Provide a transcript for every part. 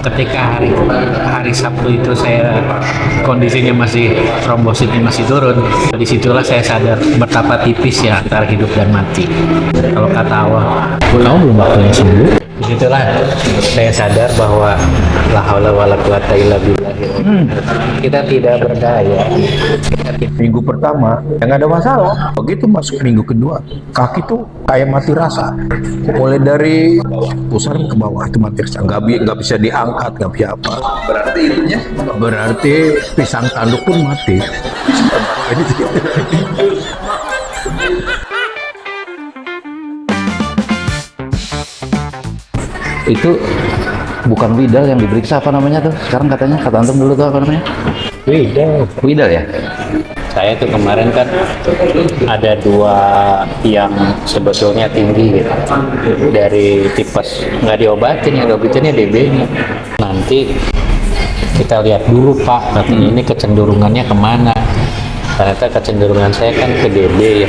ketika hari Sabtu itu saya kondisinya masih trombositnya masih turun. Disitulah saya sadar betapa tipis ya antara hidup dan mati. Kalau kata Allah, kamu belum waktunya sembuh. Disitulah saya sadar bahwa la haula wala quwata illa billah. Kita tidak berdaya. Minggu pertama yang ada masalah, begitu masuk minggu kedua kaki tuh kayak mati rasa, mulai dari pusar ke bawah itu mati rasa, nggak bisa diangkat, nggak bisa apa. Berarti itunya Berarti pisang tanduk pun mati. Itu bukan Widal yang diperiksa, apa namanya tuh sekarang katanya, kata antum dulu tuh apa namanya? Widal ya. Saya tuh kemarin kan ada 2 yang sebetulnya tinggi gitu. Dari tipes nggak diobatin, yang diobatinnya DB-nya. Nanti kita lihat dulu Pak, katanya ini kecenderungannya kemana. Ternyata kecenderungan saya kan ke DB ya,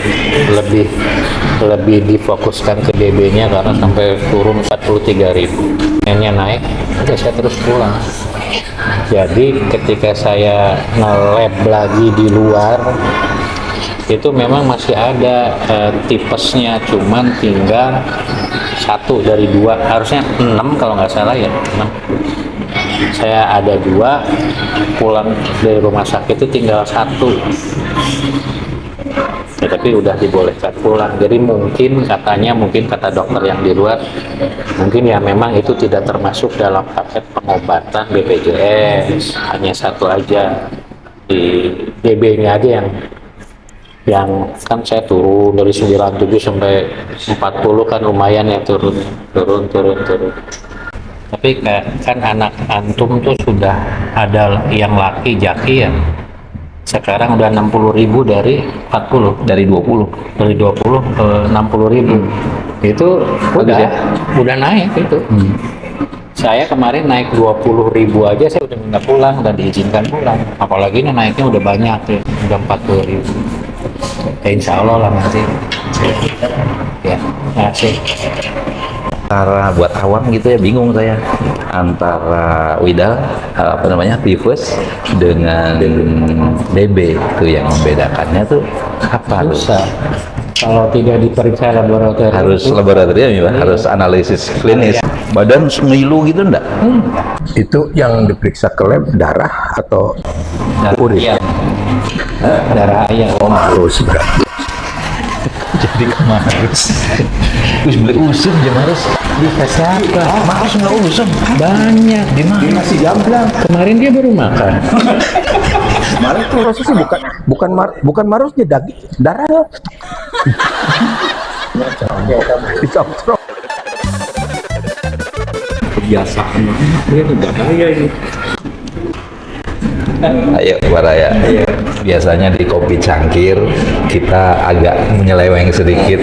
lebih difokuskan ke DB-nya karena sampai turun 43.000. N-nya naik, udah saya terus pulang. Jadi ketika saya nge-lab lagi di luar, itu memang masih ada tipesnya, cuman tinggal 1 dari 2, harusnya 6 kalau nggak salah ya, 6. Saya ada 2, pulang dari rumah sakit itu tinggal 1. Ya, tapi udah dibolehkan pulang. Jadi mungkin kata dokter yang di luar, mungkin ya memang itu tidak termasuk dalam paket pengobatan BPJS, hanya 1 aja di DB-nya aja yang kan saya turun dari 97 sampai 40 kan lumayan ya, turun. Tapi kan anak antum tuh sudah ada yang laki jaki ya. Sekarang udah 60.000 dari 40, Dari 20. dari 20 ke 60.000. Itu udah naik itu. Saya kemarin naik 20.000 aja, saya udah minta pulang dan diizinkan pulang. Apalagi ini naiknya udah banyak ya, udah 40.000. Ya, insya Allah lah nanti. Ya, masih. Antara buat awam gitu ya, bingung saya antara Widal apa namanya tifus dengan DB itu, yang membedakannya tuh apa tuh? Susah. Kalau tidak diperiksa laboratorium Harus laboratorium ya, harus analisis klinis. Badan ngilu gitu enggak? Itu yang diperiksa ke lab darah atau urin? Iya. Darah ayam. Harus berarti. Jadi kemarus. Terus beli usum aja harus. Di siapa? Marus nggak usum. Banyak. Di mana? Masih gamblang. Kemarin dia baru makan. Kemarin tuh prosesnya bukan marusnya, daging darah. Dicontrol. kebiasaan dia itu bahaya ini. Ayo Baraya. Biasanya di kopi cangkir kita agak menyeleweng sedikit.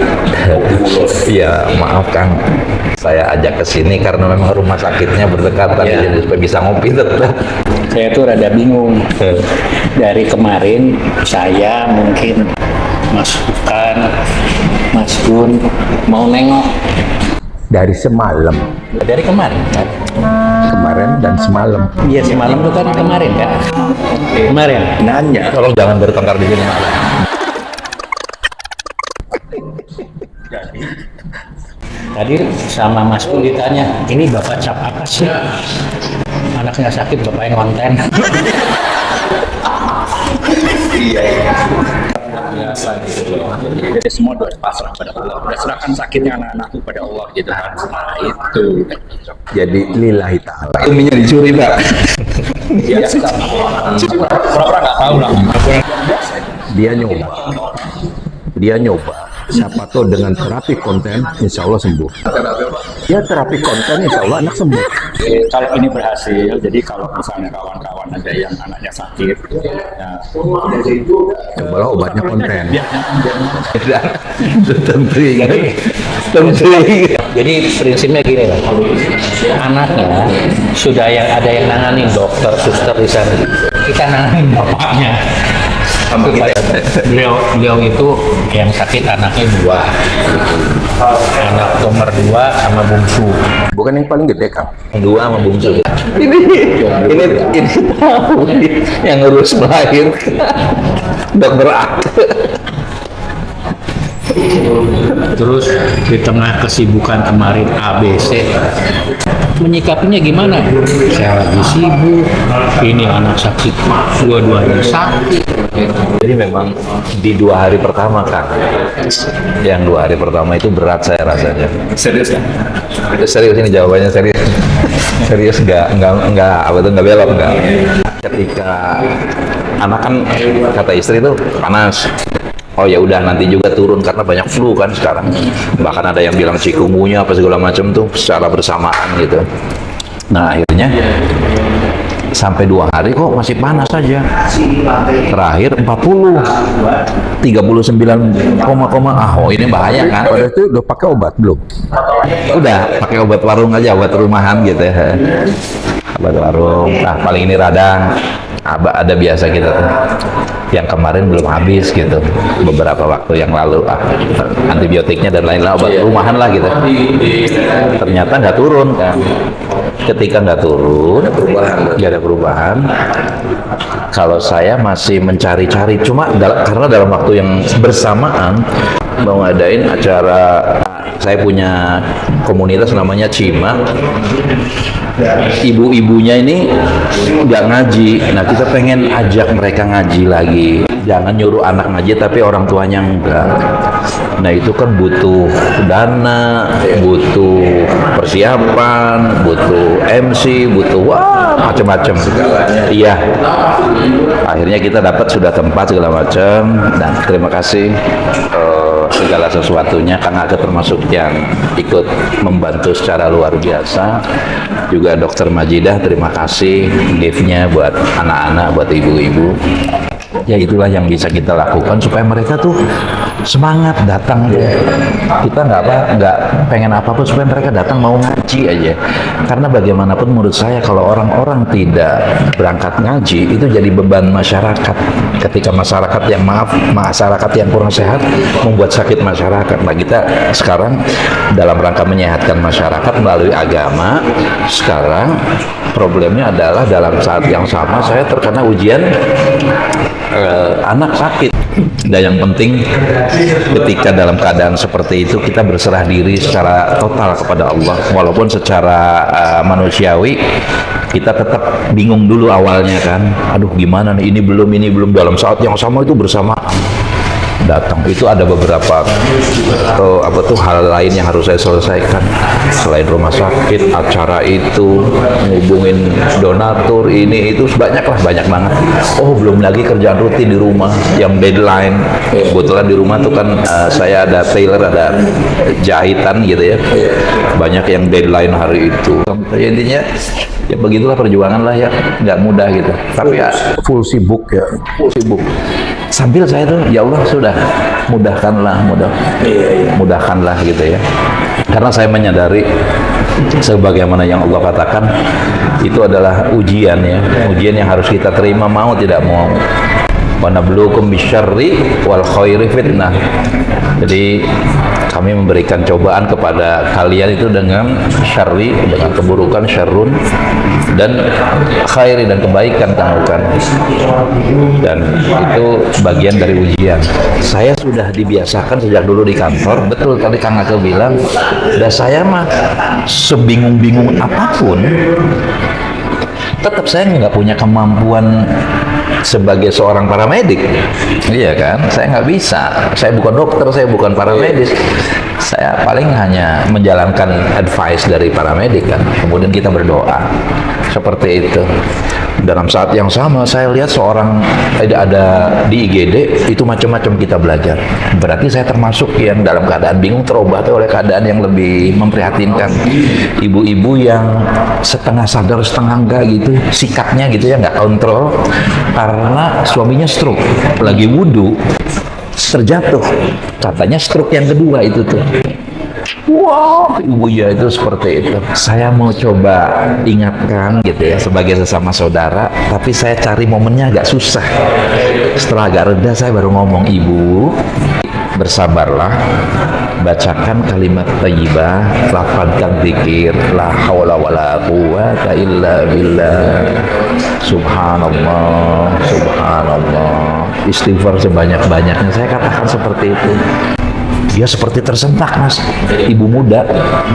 Iya, maaf Kang. Saya ajak ke sini karena memang rumah sakitnya berdekatan, jadi supaya bisa ngopi tetap. Saya tuh rada bingung. Dari kemarin saya mungkin masukkan Mas Gun mau nengok Dari semalam, dari kemarin kan? kemarin dan semalam. Iya semalam tuh kan kemarin kan? Kemarin. Nanya Tolong jangan bertengkar di sini. Tadi sama Mas Gun ditanya, ini Bapak cap apa sih? Anaknya sakit, Bapak yang konten. biasa gitu loh. Jadi semua doa pasrah pada Allah. Udah serahkan sakitnya anak-anakku pada Allah gitu kan. Nah itu. Jadi lillahi ta'ala. Ilmunya dicuri Pak. Biasa. Pura-pura nggak tahu lah. Dia nyoba. Siapa tahu dengan terapi konten, insya Allah sembuh. Dia terapi konten, insya Allah anak sembuh. Kalau ini berhasil, jadi kalau misalnya kawan-kawan ada yang anaknya sakit, ya, Cobalah obatnya konten. Jadi prinsipnya gini lah, anaknya sudah ada yang nanganin, dokter, suster di sana. Kita nanganin bapaknya. sama kita. beliau itu yang sakit anaknya 2, anak nomor 2 sama bungsu. Bukan yang paling gede, Kang. Yang 2 sama bungsu. Ini tahu yang ngurus melahirkan. Dokter Ake. Terus di tengah kesibukan kemarin ABC, menyikapinya gimana? Saya lagi sibuk, ini anak sakit, dua-duanya sakit. Jadi memang di 2 hari pertama, Kang, yang 2 hari pertama itu berat saya rasanya. Serius kan? Serius, ini jawabannya serius. Serius, nggak apa tuh, nggak belok, nggak. Ketika anak kan kata istri itu panas. Oh ya udah, nanti juga turun karena banyak flu kan sekarang. Bahkan ada yang bilang cikungunya apa segala macam tuh secara bersamaan gitu. Nah akhirnya sampai 2 hari kok masih panas saja. Terakhir 40, 39, oh ini bahaya kan? Pada itu udah pakai obat belum? Udah pakai obat warung aja, obat rumahan gitu ya. Obat warung. Nah paling ini radang. Ada biasa kita tuh. Yang kemarin belum habis gitu. Beberapa waktu yang lalu antibiotiknya dan lain-lain, obat rumahan lah gitu. Ternyata nggak turun kan. Ketika nggak turun, nggak ada perubahan. Kalau saya masih mencari-cari, cuma karena dalam waktu yang bersamaan mau ngadain acara, saya punya komunitas namanya Cima. Ibu-ibunya ini nggak ngaji, nah kita pengen ajak mereka ngaji lagi. Jangan nyuruh anak ngaji tapi orang tuanya enggak. Nah itu kan butuh dana, butuh persiapan, butuh MC, butuh macam-macam. Iya. Akhirnya kita dapat sudah tempat segala macam. Dan terima kasih segala sesuatunya. Kang Ake termasuk yang ikut membantu secara luar biasa. Juga Dokter Majidah, terima kasih gift-nya buat anak-anak, buat ibu-ibu. Ya itulah yang bisa kita lakukan supaya mereka tuh semangat datang. Kita nggak pengen apapun supaya mereka datang mau ngaji aja. Karena bagaimanapun menurut saya kalau orang-orang tidak berangkat ngaji itu jadi beban masyarakat. Ketika masyarakat yang masyarakat yang kurang sehat membuat sakit masyarakat. Nah kita sekarang dalam rangka menyehatkan masyarakat melalui agama. Sekarang problemnya adalah dalam saat yang sama saya terkena ujian anak sakit. Dan yang penting ketika dalam keadaan seperti itu kita berserah diri secara total kepada Allah. Walaupun secara manusiawi kita tetap bingung dulu awalnya kan. Aduh gimana nih, ini belum dalam saat yang sama itu bersamaan datang. Itu ada beberapa hal lain yang harus saya selesaikan selain rumah sakit, acara itu, ngubungin donatur, ini itu banyak banget. Oh belum lagi kerjaan rutin di rumah yang deadline. Kebetulan di rumah tuh kan saya ada tailor, ada jahitan gitu ya, banyak yang deadline hari itu. Ya, intinya ya begitulah perjuangan lah ya, nggak mudah gitu. Tapi ya Full sibuk ya. full sibuk. Sambil saya tuh ya Allah sudah mudahkanlah gitu ya. Karena saya menyadari sebagaimana yang Allah katakan itu adalah ujian ya, ujian yang harus kita terima mau tidak mau. Wa nabluukum bisyarri wal khairi fitnah. Jadi kami memberikan cobaan kepada kalian itu dengan syarri, dengan keburukan, syarrun, dan khairi, dan kebaikan kan. Dan itu bagian dari ujian. Saya sudah dibiasakan sejak dulu di kantor. Betul tadi Kang Ake bilang, dan saya mah sebingung-bingung apapun, tetap saya nggak punya kemampuan sebagai seorang paramedik. Iya kan, saya nggak bisa, saya bukan dokter, saya bukan paramedis, saya paling hanya menjalankan advice dari paramedik kan, kemudian kita berdoa seperti itu. Dalam saat yang sama saya lihat seorang ada di IGD itu macam-macam kita belajar. Berarti saya termasuk yang dalam keadaan bingung terobati oleh keadaan yang lebih memprihatinkan. Ibu-ibu yang setengah sadar setengah enggak gitu sikapnya gitu ya, nggak kontrol karena suaminya stroke, lagi wudhu terjatuh, katanya stroke yang kedua itu tuh. Wah, ibu ya itu seperti itu. Saya mau coba ingatkan gitu ya sebagai sesama saudara, tapi saya cari momennya agak susah. Setelah agak reda saya baru ngomong, ibu bersabarlah, bacakan kalimat thayyibah, lafadzkan zikir, la haula wala quwata illa billah, subhanallah, subhanallah, istighfar sebanyak-banyaknya. Saya katakan seperti itu. Dia seperti tersentak, Mas. Ibu muda,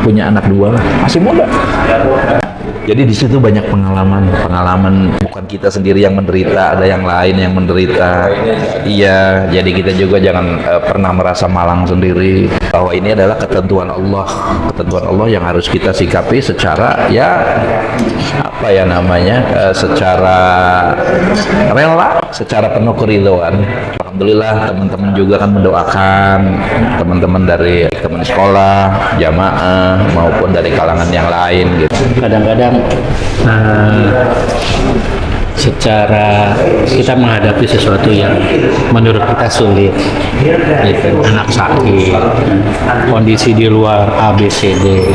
punya anak 2, masih muda. Jadi di situ banyak pengalaman bukan kita sendiri yang menderita, ada yang lain yang menderita. Iya, jadi kita juga jangan pernah merasa malang sendiri, bahwa ini adalah ketentuan Allah yang harus kita sikapi secara ya apa ya namanya, secara rela, secara penuh keridhaan. Alhamdulillah teman-teman juga kan mendoakan, teman-teman dari teman sekolah, jamaah maupun dari kalangan yang lain gitu. Kadang-kadang secara kita menghadapi sesuatu yang menurut kita sulit, gitu. Anak sakit, kondisi di luar A, B, C, D.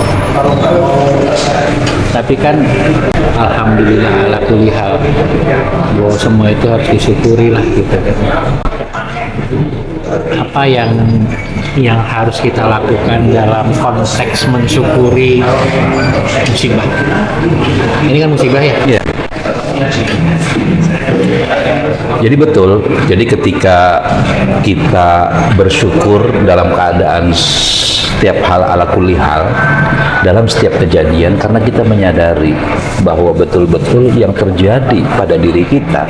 Tapi kan alhamdulillah ala kulli hal, bahwa semua itu harus disyukuri lah gitu. Apa yang harus kita lakukan dalam konteks mensyukuri musibah? Ini kan musibah ya? Iya. Jadi betul, jadi ketika kita bersyukur dalam keadaan setiap hal ala kulli hal, dalam setiap kejadian, karena kita menyadari bahwa betul-betul yang terjadi pada diri kita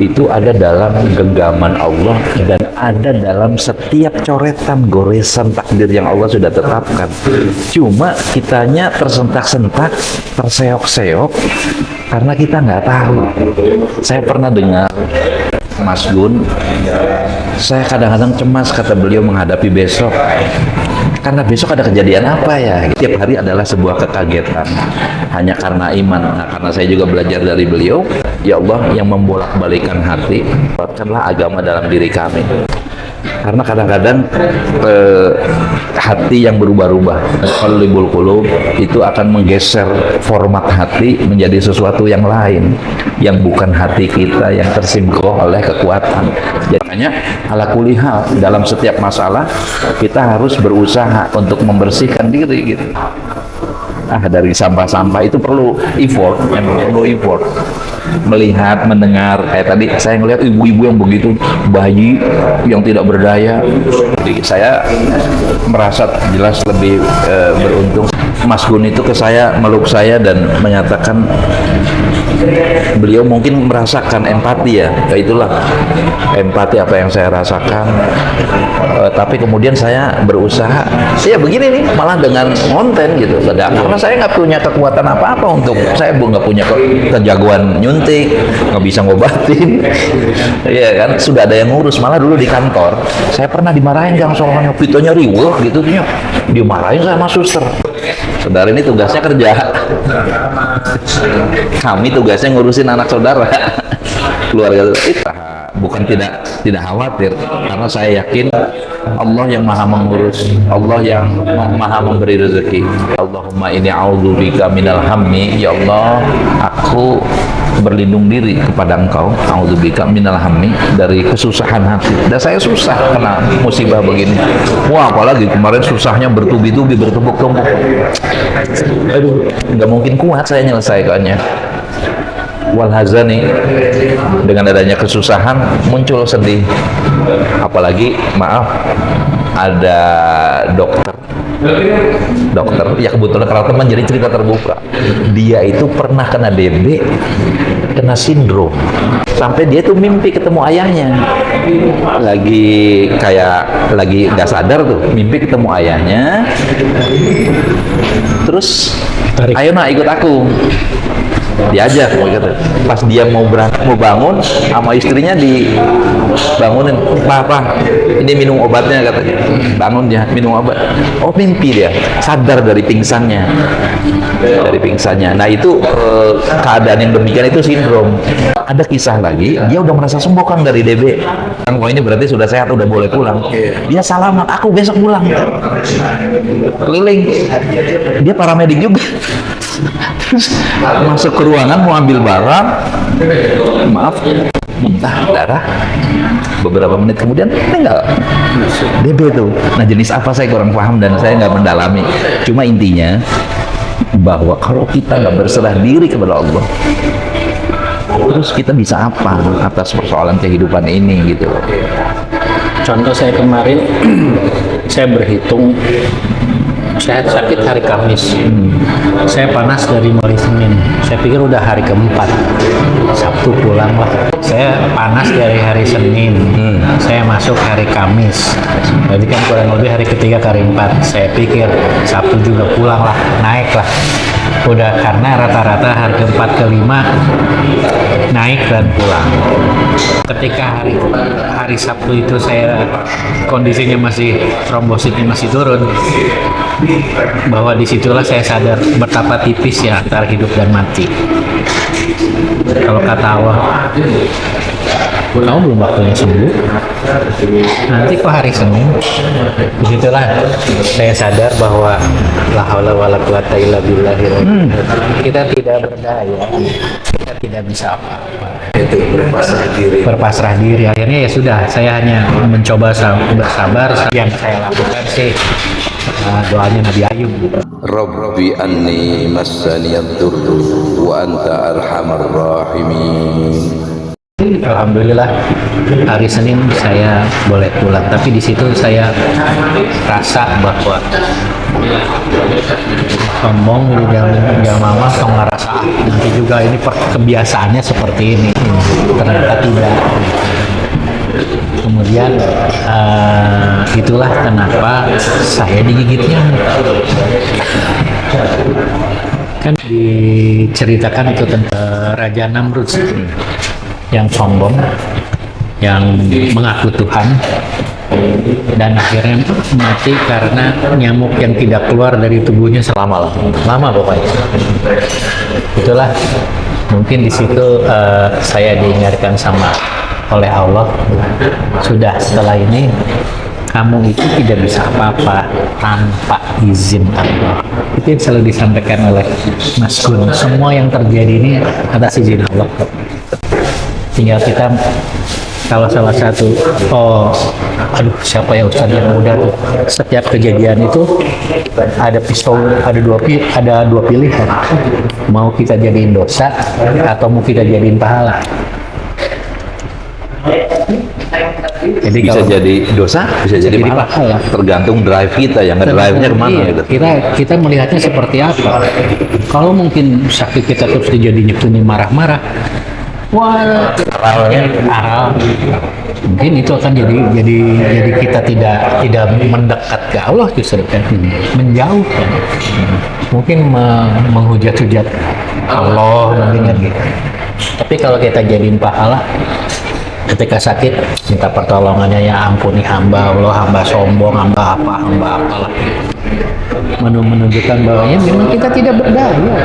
itu ada dalam genggaman Allah dan ada dalam setiap coretan goresan takdir yang Allah sudah tetapkan. Cuma kitanya tersentak-sentak, terseok-seok karena kita nggak tahu. Saya pernah dengar Mas Gun, saya kadang-kadang cemas, kata beliau, menghadapi besok. Karena besok ada kejadian apa ya? Tiap hari adalah sebuah kekagetan. Hanya karena iman. Nah, karena saya juga belajar dari beliau, ya Allah yang membolak-balikan hati, kuatkanlah agama dalam diri kami. Karena kadang-kadang hati yang berubah-ubah, qalbul qulub, itu akan menggeser format hati menjadi sesuatu yang lain, yang bukan hati kita, yang tersinggung oleh kekuatan. Jadi makanya ala kulli hal dalam setiap masalah kita harus berusaha untuk membersihkan diri gitu. Dari sampah-sampah itu perlu effort, melihat, mendengar. Kayak tadi saya ngelihat ibu-ibu yang begitu, bayi yang tidak berdaya. Jadi saya merasa jelas lebih beruntung. Mas Gun itu ke saya, meluk saya dan menyatakan beliau mungkin merasakan empati ya, itulah empati apa yang saya rasakan. Tapi kemudian saya berusaha, ya begini nih, malah dengan konten gitu, karena saya nggak punya kekuatan apa-apa untuk, saya nggak punya kejagoan nyuntik, nggak bisa ngobatin, ya kan, sudah ada yang ngurus. Malah dulu di kantor, saya pernah dimarahin Kang soalnya pitonya riweuh gitu, dimarahin sama suster. Saudara ini tugasnya kerja, kami tugasnya ngurusin anak saudara, keluarga kita. Bukan tidak khawatir, karena saya yakin Allah yang maha mengurus, Allah yang maha memberi rezeki. Allahumma inni a'udzubika minal hammi, ya Allah aku berlindung diri kepada Engkau, a'udzubika minal hammi, dari kesusahan hati. Dan saya susah kena musibah begini. Wah, apalagi kemarin susahnya bertubi-tubi, bertumpuk-tumpuk. Aduh, nggak mungkin kuat saya nyelesaikannya. Walhazani, dengan adanya kesusahan muncul sedih. Apalagi maaf, ada dokter ya, kebetulan kalau teman jadi cerita terbuka, dia itu pernah kena DB, kena sindrom, sampai dia tuh mimpi ketemu ayahnya, lagi nggak sadar tuh, mimpi ketemu ayahnya, terus ayo nak ikut aku, diajak gitu. Pas dia mau bangun sama istrinya, dibangunin, Papa ini minum obatnya, katanya. Bangun dia minum obat. Oh, mimpi dia, sadar dari pingsannya. dari pingsannya. Nah itu keadaan yang demikian itu sindrom. Ada kisah lagi, dia udah merasa sembuh kan dari DB. Kang, wah ini berarti sudah sehat, udah boleh pulang. Dia salaman, aku besok pulang. Keliling, dia paramedik juga. Terus masuk ke ruangan mau ambil barang, maaf, muntah darah. Beberapa menit kemudian meninggal. DB itu. Nah jenis apa saya kurang paham dan saya nggak mendalami. Cuma intinya bahwa kalau kita nggak berserah diri kepada Allah, terus kita bisa apa atas persoalan kehidupan ini gitu. Contoh saya kemarin, saya berhitung, saya sakit hari Kamis, saya panas dari mulai Senin, saya pikir udah hari keempat, Sabtu pulang lah. Saya panas dari hari Senin, saya masuk hari Kamis, jadi kan kurang lebih hari ketiga, hari keempat. Saya pikir Sabtu juga pulang lah, naik lah. Udah karena rata-rata hari keempat, kelima naik dan pulang. Ketika hari Sabtu itu saya kondisinya masih trombositnya masih turun, bahwa disitulah saya sadar betapa tipis ya antara hidup dan mati. Kalau kata Allah, kamu belum waktunya sembuh, nanti kok hari Senin. Disitulah saya sadar bahwa la haula wala quwata illa billah. Kita tidak berdaya, kita tidak bisa apa-apa. Itu Berpasrah diri. Akhirnya ya sudah, saya hanya mencoba bersabar. Yang saya lakukan sih doanya Nabi Ayub. Rabbi anni massani ad-durru wa anta arhamar rahimin. Alhamdulillah hari Senin saya boleh pulang, tapi di situ saya rasa bahwa sombong di dalam mama tong ngerasa nanti juga ini kebiasaannya seperti ini, ternyata tidak. Kemudian itulah kenapa saya digigitnya. Kan diceritakan itu tentang Raja Namrud yang sombong, yang mengaku Tuhan, dan akhirnya mati karena nyamuk yang tidak keluar dari tubuhnya selama lama pokoknya. Itulah mungkin di situ saya diingatkan oleh Allah, sudah setelah ini kamu itu tidak bisa apa-apa tanpa izin Allah. Itu yang selalu disampaikan oleh Mas Gun. Semua yang terjadi ini atas izin Allah. Tinggal kita kalau salah satu, siapa ya Ustadz yang muda tuh, setiap kejadian itu ada dua pilihan, mau kita jadiin dosa atau mau kita jadiin pahala. Jadi Bisa kalau jadi dosa, bisa jadi pahala. Tergantung drive kita, yang drive-nya kemana iya, gitu. kita melihatnya seperti apa. Kalau mungkin sakit kita terus dijadinya marah-marah, wah, aral. Mungkin itu akan jadi kita tidak mendekat ke Allah, justru kan menjauh kan. Mungkin menghujat-hujat Allah mungkin kan gitu. Tapi kalau kita jadiin pahala, ketika sakit minta pertolongannya, ya ampuni hamba Allah, hamba sombong, hamba apalah. Menunjukkan bahwa ya memang kita tidak berdaya.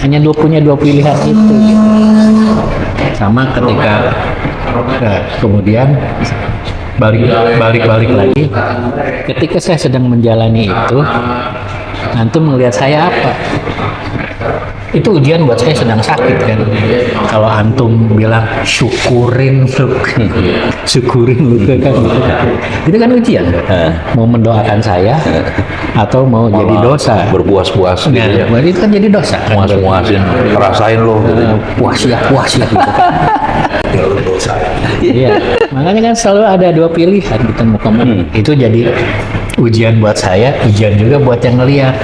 Hanya punya dua pilihan itu gitu. Sama ketika kemudian balik lagi, ketika saya sedang menjalani itu, antum melihat saya apa? Itu ujian buat saya sedang sakit kan. Kalau antum bilang syukurin lu kan itu kan ujian. Mau mendoakan saya atau mau jadi dosa, Berpuas-puas gitu ya. Nah, itu kan jadi dosa. Puas-puasin, rasain lo gitu. Puas ya gitu kan. Iya, makanya kan selalu ada dua pilihan kita mau kemana. Itu jadi ujian buat saya, ujian juga buat yang ngeliat.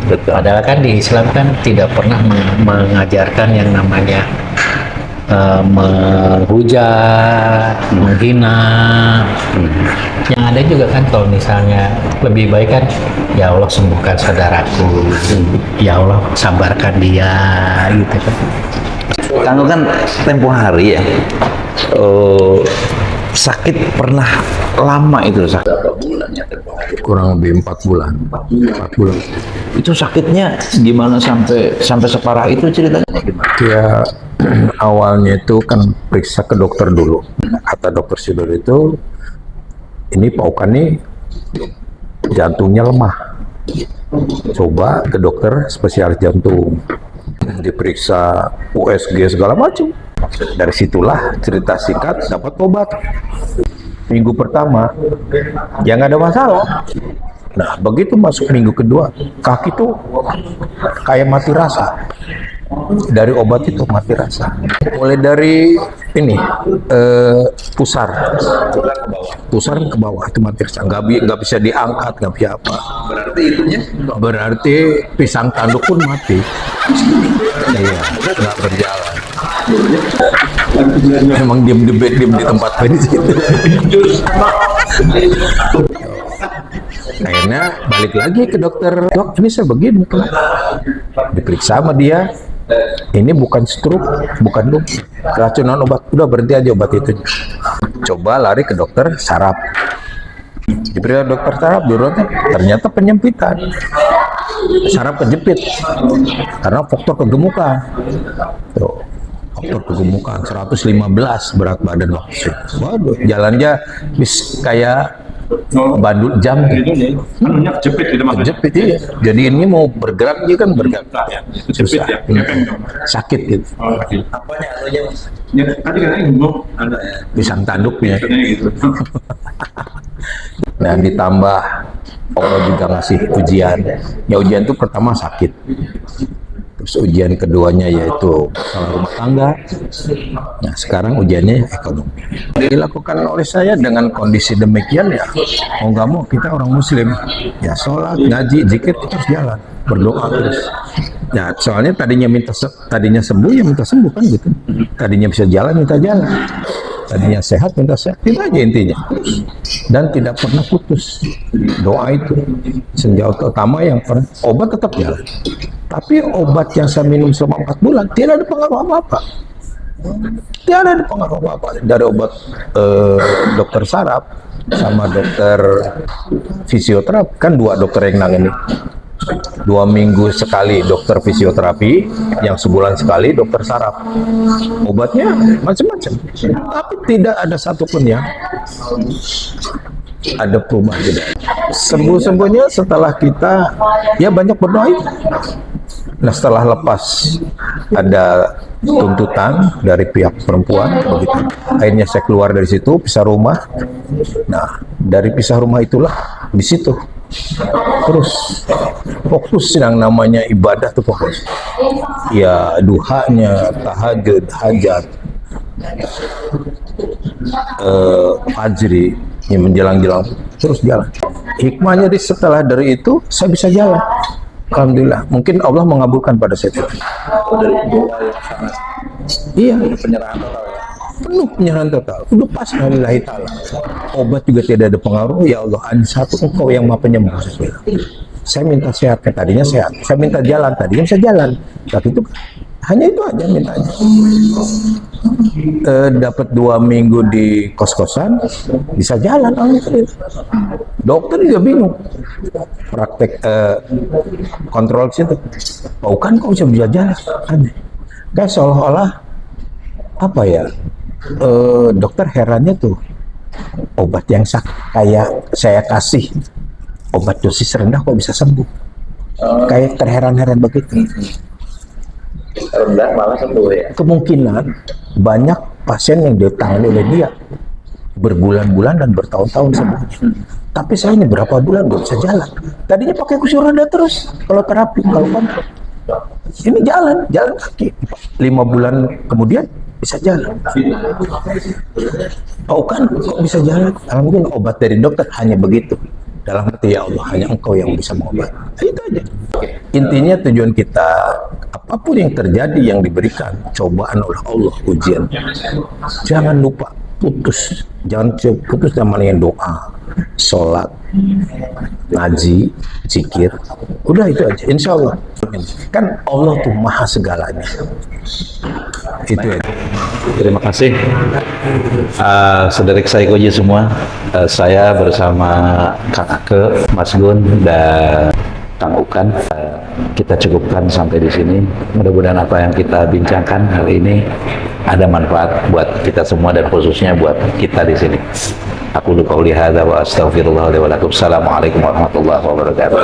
Betul. Padahal kan di Islam kan tidak pernah mengajarkan yang namanya menghujat, menghina. Yang ada juga kan kalau misalnya lebih baik kan, ya Allah sembuhkan saudaraku, ya Allah sabarkan dia, gitu kan. Kang kan tempo hari ya, sakit pernah lama itu sakit? Berapa bulan ya terpengaruh? Kurang lebih 4 bulan. 4 bulan. Itu sakitnya gimana sampai separah itu ceritanya gimana? Dia awalnya itu kan periksa ke dokter dulu. Kata dokter Sidor itu, ini Pak Okan nih jantungnya lemah. Coba ke dokter spesialis jantung. Diperiksa USG segala macam. Dari situlah cerita singkat dapat obat. Minggu pertama ya nggak ada masalah. Nah begitu masuk minggu kedua, kaki tuh kayak mati rasa. Dari obat itu mati rasa. Mulai dari ini pusar ke bawah itu mati rasa. Nggak bisa diangkat, nggak bisa apa. Berarti itunya Berarti pisang tanduk pun mati. Iya, nggak berjalan. Memang diem di tempat di situ. Akhirnya balik lagi ke dokter. Dok, ini saya begini. Diperiksa sama dia. Ini bukan stroke, bukan keracunan obat. Udah berhenti aja obat itu. Coba lari ke dokter saraf. Diperiksa dokter saraf, ternyata penyempitan. Saraf kejepit karena faktor kegemukan. Tuh, faktor kegemukan 115 berat badan waktu. Waduh, jalannya bis kayak bandul jam. anunya kejepit gitu mas. Kejepit iya. Jadi ini mau bergerak dia kan bergerak. Kejepit ya. Sakit gitu. Oh, gitu. Apanya anunya mas? Ya, tadi katanya gemuk. Ada ya. Pisang tanduknya. Katanya gitu. Nah ditambah Allah juga ngasih ujian. Ya ujian itu pertama sakit. Terus ujian keduanya yaitu masalah rumah tangga. Nah sekarang ujiannya ekonomi. Dilakukan oleh saya dengan kondisi demikian ya mau nggak mau kita orang muslim ya sholat, ngaji, zikir terus jalan, berdoa terus. Ya soalnya tadinya sembuh ya minta sembuh kan gitu. Tadinya bisa jalan minta jalan. Tadinya sehat minta sehat, itu aja intinya. Dan tidak pernah putus doa itu. Senjata utama yang pernah obat tetap jalan. Tapi obat yang saya minum selama 4 bulan tidak ada pengaruh apa-apa. Tidak ada pengaruh apa-apa. Dari obat dokter saraf sama dokter fisioterapi, kan 2 dokter yang nangani. 2 minggu sekali dokter fisioterapi, yang sebulan sekali dokter saraf. Obatnya macam-macam, tapi tidak ada satupun yang ada perubahan tidak. Sembuh-sembuhnya setelah kita ya banyak berdoa itu. Nah setelah lepas ada tuntutan dari pihak perempuan begitu. Akhirnya saya keluar dari situ, pisah rumah. Nah dari pisah rumah itulah di situ terus fokus yang namanya ibadah tuh fokus. Ya duhanya, tahajud, hajat, fajri, yang menjelang-jelang terus jalan. Hikmahnya setelah dari itu saya bisa jalan. Alhamdulillah, mungkin Allah mengabulkan pada saya itu. Dari doa yang sangat Iya, penyerahan total ya. penuh penyerahan total. Udah pas lillahi ta'ala. Obat juga tidak ada pengaruh. Ya Allah, hanya satu Engkau yang Maha Penyembuh. Saya minta sehat, tadinya sehat. Saya minta jalan, tadinya bisa jalan. Tapi itu hanya itu aja mintanya. Dapat 2 minggu di kos-kosan, bisa jalan. Dokter juga bingung. Praktek kontrol situ. Oh kan kok bisa jalan? Aneh. Kayak seolah-olah apa ya? Dokter herannya tuh obat yang kayak saya kasih obat dosis rendah kok bisa sembuh. Kayak terheran-heran begitu. Rendah malah sembuh ya. Kemungkinan banyak pasien yang ditangani oleh dia berbulan-bulan dan bertahun-tahun sembuhnya. Tapi saya ini berapa bulan belum bisa jalan. Tadinya pakai kursi roda terus kalau terapi, kalau kontrol. Ini jalan kaki. 5 bulan kemudian bisa jalan. Oh kan kok bisa jalan? Alhamdulillah obat dari dokter hanya begitu. Dalam hati ya Allah hanya Engkau yang bisa mengobati. Itu aja. Intinya tujuan kita apapun yang terjadi yang diberikan cobaan oleh Allah ujian. Jangan lupa putus. Jangan putus namanya doa, sholat, ngaji, zikir, udah itu aja. Insya Allah. Kan Allah tuh maha segalanya. Itu aja. Terima kasih. Saudara Saikoji semua, saya bersama Kang Ake, Mas Gun, dan Kang Ukan, kita cukupkan sampai di sini. Mudah-mudahan apa yang kita bincangkan hari ini ada manfaat buat kita semua dan khususnya buat kita di sini. Aku qauli hadza wa astaghfirullah li wa lakum. Assalamualaikum warahmatullahi wabarakatuh.